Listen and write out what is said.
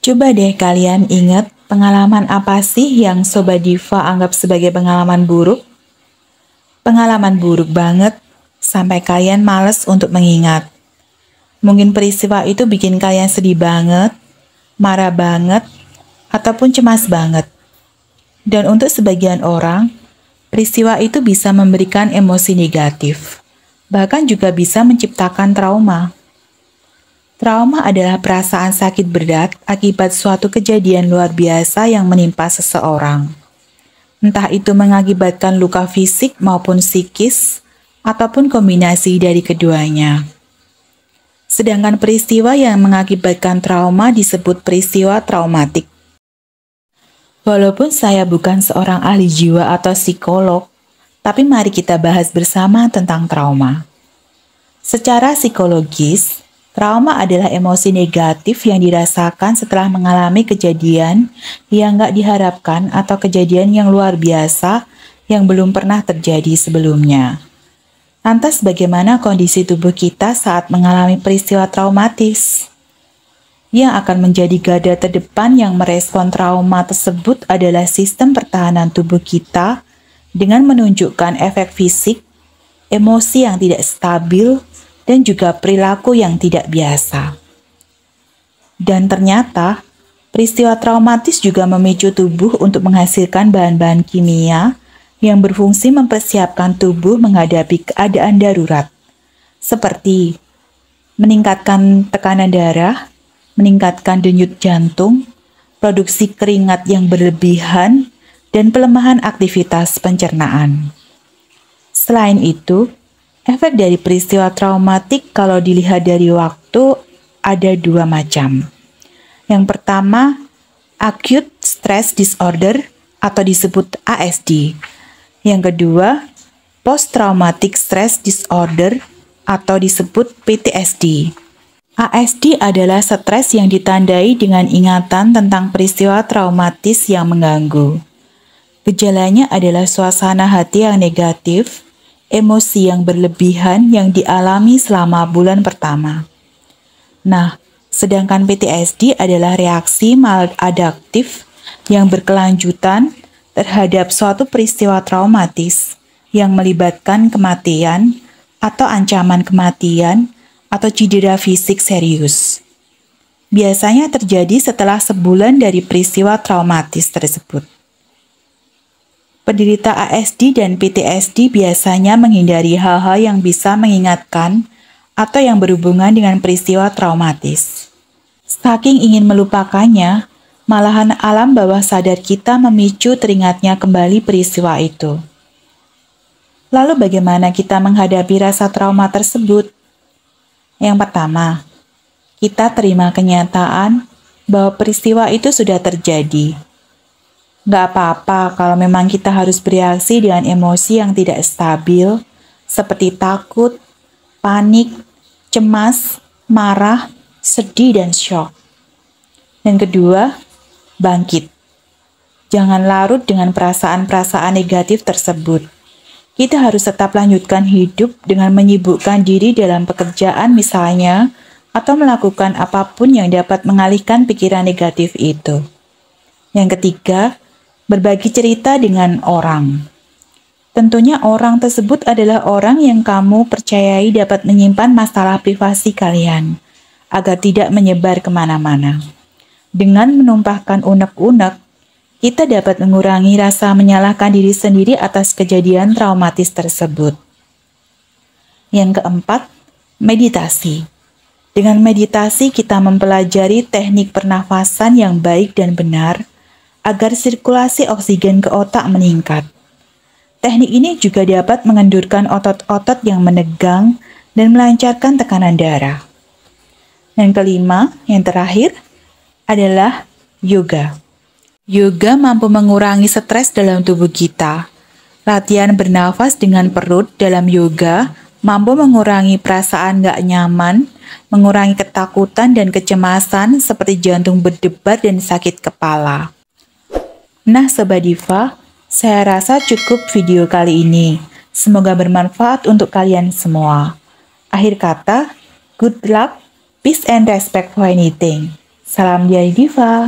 Coba deh kalian ingat pengalaman apa sih yang Sobat Diva anggap sebagai pengalaman buruk? Pengalaman buruk banget sampai kalian males untuk mengingat. Mungkin peristiwa itu bikin kalian sedih banget, marah banget, ataupun cemas banget. Dan untuk sebagian orang, peristiwa itu bisa memberikan emosi negatif, bahkan juga bisa menciptakan trauma. Trauma adalah perasaan sakit berat akibat suatu kejadian luar biasa yang menimpa seseorang. Entah itu mengakibatkan luka fisik maupun psikis, ataupun kombinasi dari keduanya. Sedangkan peristiwa yang mengakibatkan trauma disebut peristiwa traumatik. Walaupun saya bukan seorang ahli jiwa atau psikolog, tapi mari kita bahas bersama tentang trauma. Secara psikologis, trauma adalah emosi negatif yang dirasakan setelah mengalami kejadian yang gak diharapkan atau kejadian yang luar biasa yang belum pernah terjadi sebelumnya. Lantas bagaimana kondisi tubuh kita saat mengalami peristiwa traumatis? Yang akan menjadi garda terdepan yang merespon trauma tersebut adalah sistem pertahanan tubuh kita dengan menunjukkan efek fisik, emosi yang tidak stabil, dan juga perilaku yang tidak biasa. Dan ternyata, peristiwa traumatis juga memicu tubuh untuk menghasilkan bahan-bahan kimia yang berfungsi mempersiapkan tubuh menghadapi keadaan darurat, seperti meningkatkan tekanan darah, meningkatkan denyut jantung, produksi keringat yang berlebihan, dan pelemahan aktivitas pencernaan. Selain itu, efek dari peristiwa traumatik kalau dilihat dari waktu ada dua macam. Yang pertama, acute stress disorder atau disebut ASD. Yang kedua, post traumatic stress disorder atau disebut PTSD. ASD adalah stres yang ditandai dengan ingatan tentang peristiwa traumatis yang mengganggu. Gejalanya adalah suasana hati yang negatif, emosi yang berlebihan yang dialami selama bulan pertama. Nah, sedangkan PTSD adalah reaksi maladaptif yang berkelanjutan terhadap suatu peristiwa traumatis yang melibatkan kematian atau ancaman kematian atau cedera fisik serius. Biasanya terjadi setelah sebulan dari peristiwa traumatis tersebut. Penderita ASD dan PTSD biasanya menghindari hal-hal yang bisa mengingatkan atau yang berhubungan dengan peristiwa traumatis. Saking ingin melupakannya, malahan alam bawah sadar kita memicu teringatnya kembali peristiwa itu. Lalu bagaimana kita menghadapi rasa trauma tersebut? Yang pertama, kita terima kenyataan bahwa peristiwa itu sudah terjadi. Gak apa-apa kalau memang kita harus bereaksi dengan emosi yang tidak stabil, seperti takut, panik, cemas, marah, sedih, dan syok. Yang kedua, bangkit. Jangan larut dengan perasaan-perasaan negatif tersebut. Kita harus tetap lanjutkan hidup dengan menyibukkan diri dalam pekerjaan misalnya, atau melakukan apapun yang dapat mengalihkan pikiran negatif itu. Yang ketiga, berbagi cerita dengan orang. Tentunya orang tersebut adalah orang yang kamu percayai dapat menyimpan masalah privasi kalian, agar tidak menyebar kemana-mana. Dengan menumpahkan unek-unek, kita dapat mengurangi rasa menyalahkan diri sendiri atas kejadian traumatis tersebut. Yang keempat, meditasi. Dengan meditasi kita mempelajari teknik pernafasan yang baik dan benar agar sirkulasi oksigen ke otak meningkat. Teknik ini juga dapat mengendurkan otot-otot yang menegang dan melancarkan tekanan darah. Yang kelima, yang terakhir, adalah yoga. Yoga mampu mengurangi stres dalam tubuh kita. Latihan bernafas dengan perut dalam yoga mampu mengurangi perasaan gak nyaman, mengurangi ketakutan dan kecemasan seperti jantung berdebar dan sakit kepala. Nah Sobat Diva, saya rasa cukup video kali ini. Semoga bermanfaat untuk kalian semua. Akhir kata, good luck, peace and respect for anything. Salam dari Diva.